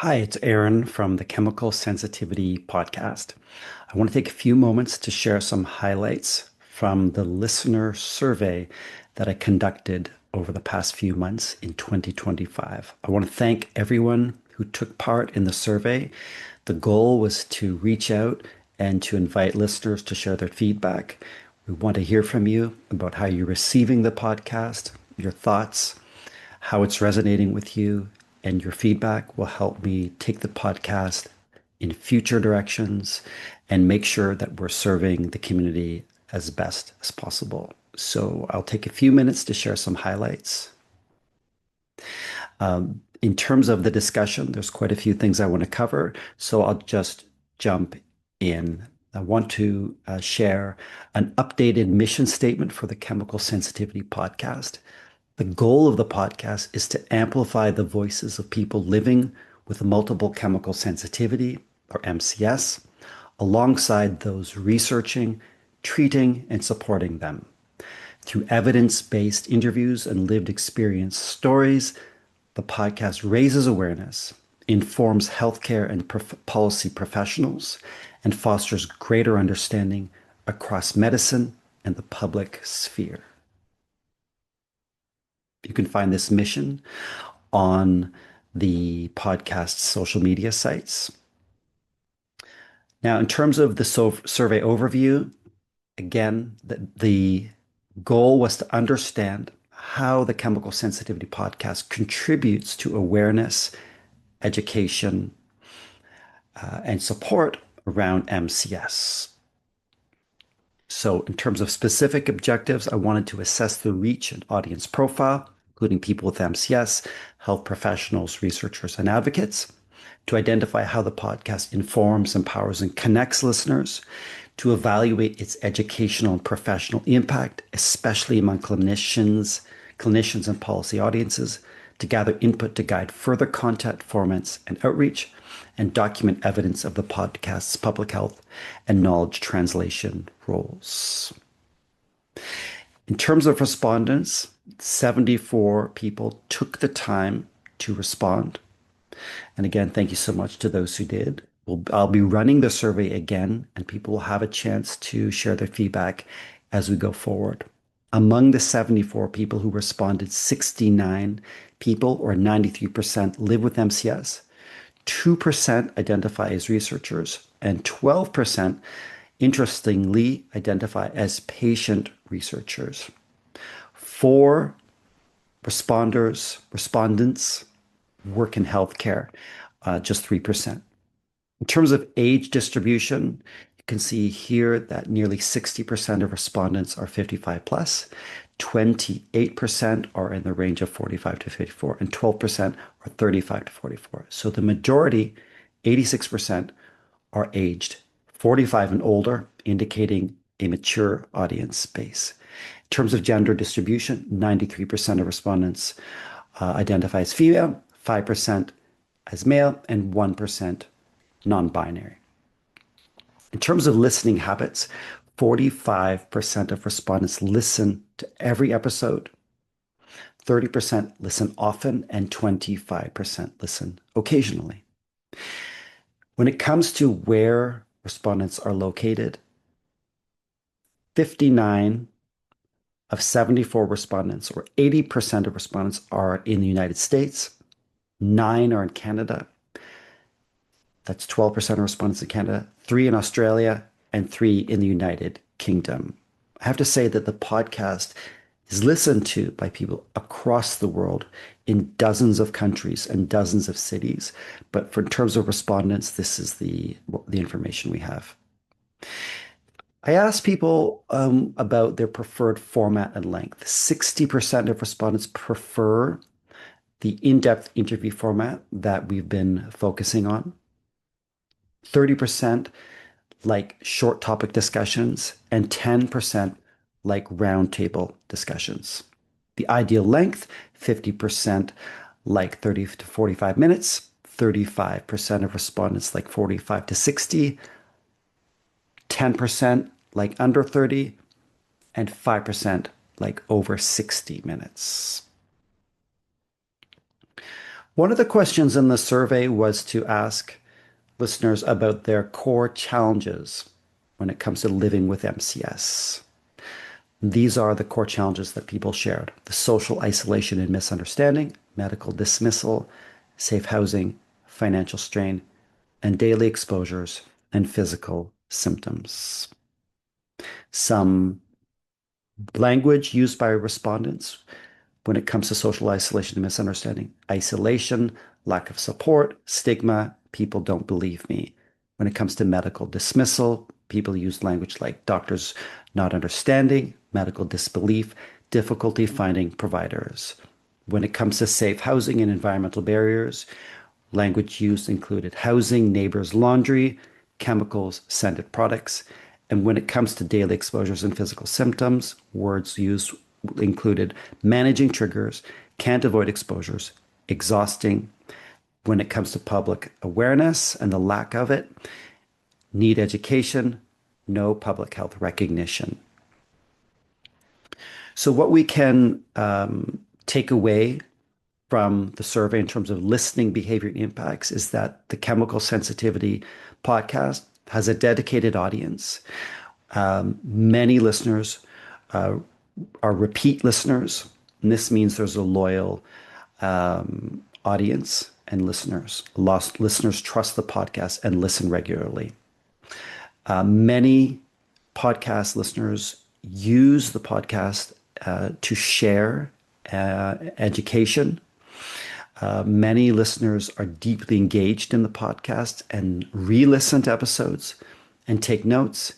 Hi, it's Aaron from the Chemical Sensitivity Podcast. I want to take a few moments to share some highlights from the listener survey that I conducted over the past few months in 2025. I want to thank everyone who took part in the survey. The goal was to reach out and to invite listeners to share their feedback. We want to hear from you about how you're receiving the podcast, your thoughts, how it's resonating with you, and your feedback will help me take the podcast in future directions and make sure that we're serving the community as best as possible. So I'll take a few minutes to share some highlights. In terms of the discussion, there's quite a few things I want to cover, so I'll just jump in. I want to share an updated mission statement for the Chemical Sensitivity Podcast. The goal of the podcast is to amplify the voices of people living with multiple chemical sensitivity, or MCS, alongside those researching, treating, and supporting them. Through evidence-based interviews and lived experience stories, the podcast raises awareness, informs healthcare and policy professionals, and fosters greater understanding across medicine and the public sphere. You can find this mission on the podcast's social media sites. Now, in terms of the survey overview, again, the goal was to understand how the Chemical Sensitivity Podcast contributes to awareness, education, and support around MCS. So in terms of specific objectives, I wanted to assess the reach and audience profile, including people with MCS, health professionals, researchers, and advocates, to identify how the podcast informs, empowers, and connects listeners, to evaluate its educational and professional impact, especially among clinicians and policy audiences, to gather input to guide further content formats and outreach, and document evidence of the podcast's public health and knowledge translation roles. In terms of respondents, 74 people took the time to respond. And again, thank you so much to those who did. I'll be running the survey again, and people will have a chance to share their feedback as we go forward. Among the 74 people who responded, 69 people, or 93%, live with MCS. 2% identify as researchers, and 12%, interestingly, identify as patient researchers. 4 respondents work in healthcare, just 3%. In terms of age distribution, you can see here that nearly 60% of respondents are 55 plus, 28% are in the range of 45 to 54, and 12% are 35 to 44. So the majority, 86%, are aged 45 and older, indicating a mature audience base. In terms of gender distribution, 93% of respondents identify as female, 5% as male, and 1% non-binary. In terms of listening habits, 45% of respondents listen to every episode, 30% listen often, and 25% listen occasionally. When it comes to where respondents are located, 59 of 74 respondents, or 80% of respondents, are in the United States, 9 are in Canada, that's 12% of respondents in Canada, 3 in Australia, and 3 in the United Kingdom. I have to say that the podcast is listened to by people across the world in dozens of countries and dozens of cities. But in terms of respondents, this is the information we have. I asked people about their preferred format and length. 60% of respondents prefer the in-depth interview format that we've been focusing on. 30% like short topic discussions, and 10% like roundtable discussions. The ideal length, 50% like 30 to 45 minutes, 35% of respondents like 45 to 60, 10% like under 30, and 5% like over 60 minutes. One of the questions in the survey was to ask listeners about their core challenges when it comes to living with MCS. These are the core challenges that people shared: the social isolation and misunderstanding, medical dismissal, safe housing, financial strain, and daily exposures and physical symptoms. Some language used by respondents when it comes to social isolation and misunderstanding: isolation, lack of support, stigma, people don't believe me. When it comes to medical dismissal, people use language like doctors not understanding, medical disbelief, difficulty finding providers. When it comes to safe housing and environmental barriers, language used included housing, neighbors, laundry, chemicals, scented products. And when it comes to daily exposures and physical symptoms, words used included managing triggers, can't avoid exposures, exhausting. When it comes to public awareness and the lack of it, need education, no public health recognition. So, what we can take away from the survey in terms of listening behavior impacts is that the chemical sensitivity podcast has a dedicated audience. Many listeners uh, are repeat listeners, and this means there's a loyal audience and listeners. Lost listeners trust the podcast and listen regularly. Many podcast listeners use the podcast to share education. Many listeners are deeply engaged in the podcast and re-listen to episodes and take notes.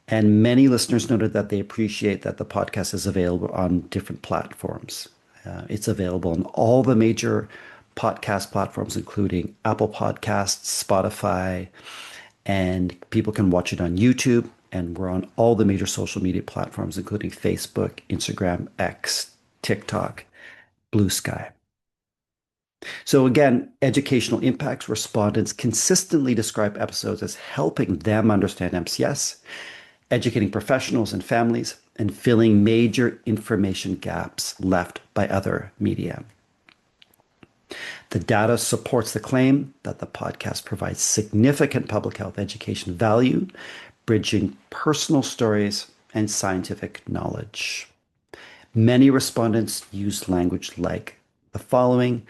And many listeners noted that they appreciate that the podcast is available on different platforms. It's available on all the major podcast platforms, including Apple Podcasts, Spotify, and people can watch it on YouTube. And we're on all the major social media platforms, including Facebook, Instagram, X, TikTok, Blue Sky. So again, educational impacts. Respondents consistently describe episodes as helping them understand MCS, educating professionals and families, and filling major information gaps left by other media. The data supports the claim that the podcast provides significant public health education value, bridging personal stories and scientific knowledge. Many respondents used language like the following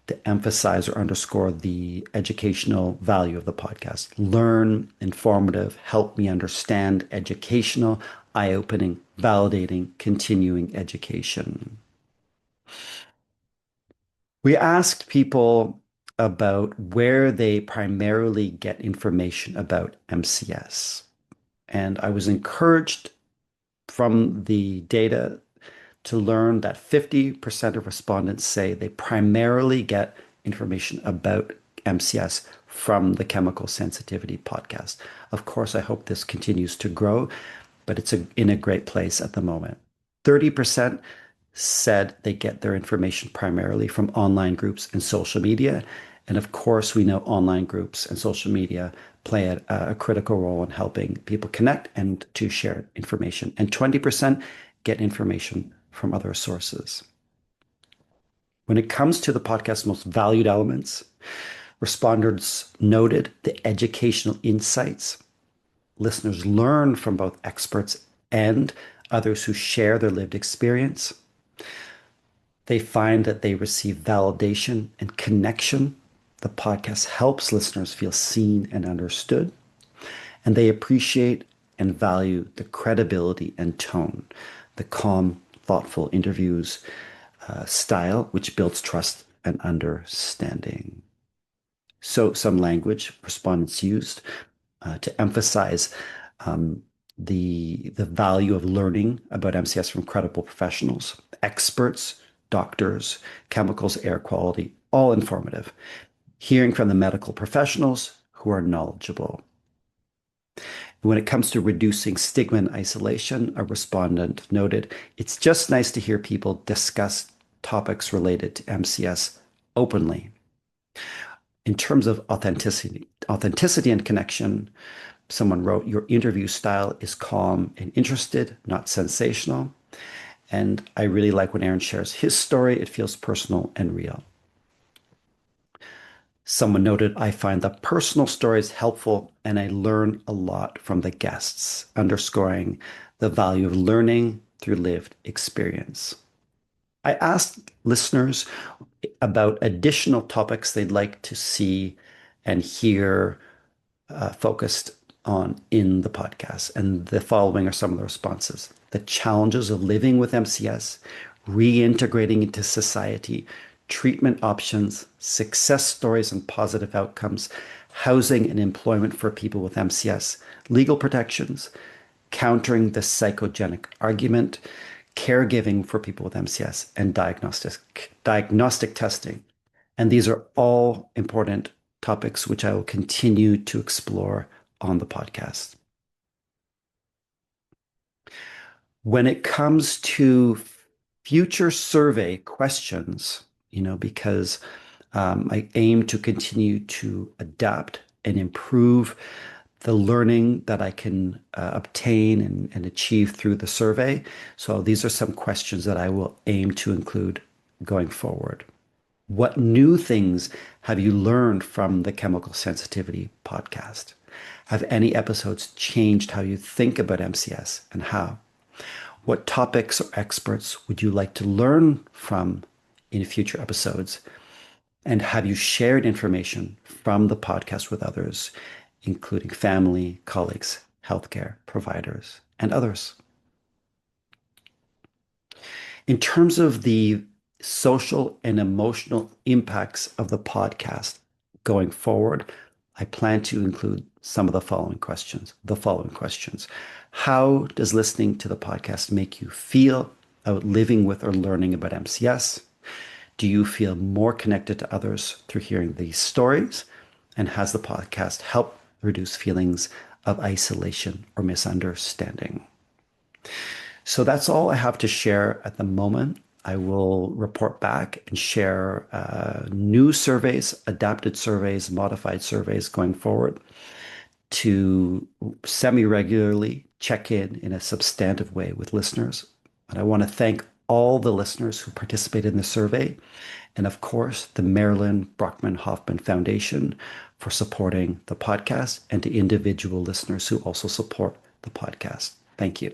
to emphasize or underscore the educational value of the podcast: learn, informative, help me understand, educational, eye-opening, validating, continuing education. We asked people about where they primarily get information about MCS. And I was encouraged from the data to learn that 50% of respondents say they primarily get information about MCS from the Chemical Sensitivity podcast. Of course, I hope this continues to grow, but it's in a great place at the moment. 30% said they get their information primarily from online groups and social media. And of course, we know online groups and social media play a critical role in helping people connect and to share information. And 20% get information from other sources. When it comes to the podcast's most valued elements, respondents noted the educational insights. Listeners learn from both experts and others who share their lived experience. They find that they receive validation and connection. The podcast helps listeners feel seen and understood. And they appreciate and value the credibility and tone, the calm, thoughtful interviews style, which builds trust and understanding. So, some language respondents used to emphasize the value of learning about MCS from credible professionals, experts, doctors, chemicals, air quality, all informative. Hearing from the medical professionals who are knowledgeable. When it comes to reducing stigma and isolation, a respondent noted, it's just nice to hear people discuss topics related to MCS openly. In terms of authenticity and connection, someone wrote, your interview style is calm and interested, not sensational. And I really like when Aaron shares his story. It feels personal and real. Someone noted, I find the personal stories helpful and I learn a lot from the guests, underscoring the value of learning through lived experience. I asked listeners about additional topics they'd like to see and hear focused on in the podcast. And the following are some of the responses: the challenges of living with MCS, reintegrating into society, treatment options, success stories and positive outcomes, housing and employment for people with MCS, legal protections, countering the psychogenic argument, caregiving for people with MCS, and diagnostic testing. And these are all important topics which I will continue to explore on the podcast. When it comes to future survey questions, because I aim to continue to adapt and improve the learning that I can obtain and achieve through the survey. So these are some questions that I will aim to include going forward. What new things have you learned from the chemical sensitivity podcast? Have any episodes changed how you think about MCS and how? What topics or experts would you like to learn from in future episodes? And have you shared information from the podcast with others, including family, colleagues, healthcare providers, and others? In terms of the social and emotional impacts of the podcast going forward, I plan to include some of the following questions. How does listening to the podcast make you feel about living with or learning about MCS? Do you feel more connected to others through hearing these stories? And has the podcast helped reduce feelings of isolation or misunderstanding? So that's all I have to share at the moment. I will report back and share new surveys, adapted surveys, modified surveys going forward to semi-regularly check in a substantive way with listeners. And I want to thank all the listeners who participated in the survey, and of course, the Marilyn Brockman Hoffman Foundation for supporting the podcast, and to individual listeners who also support the podcast. Thank you.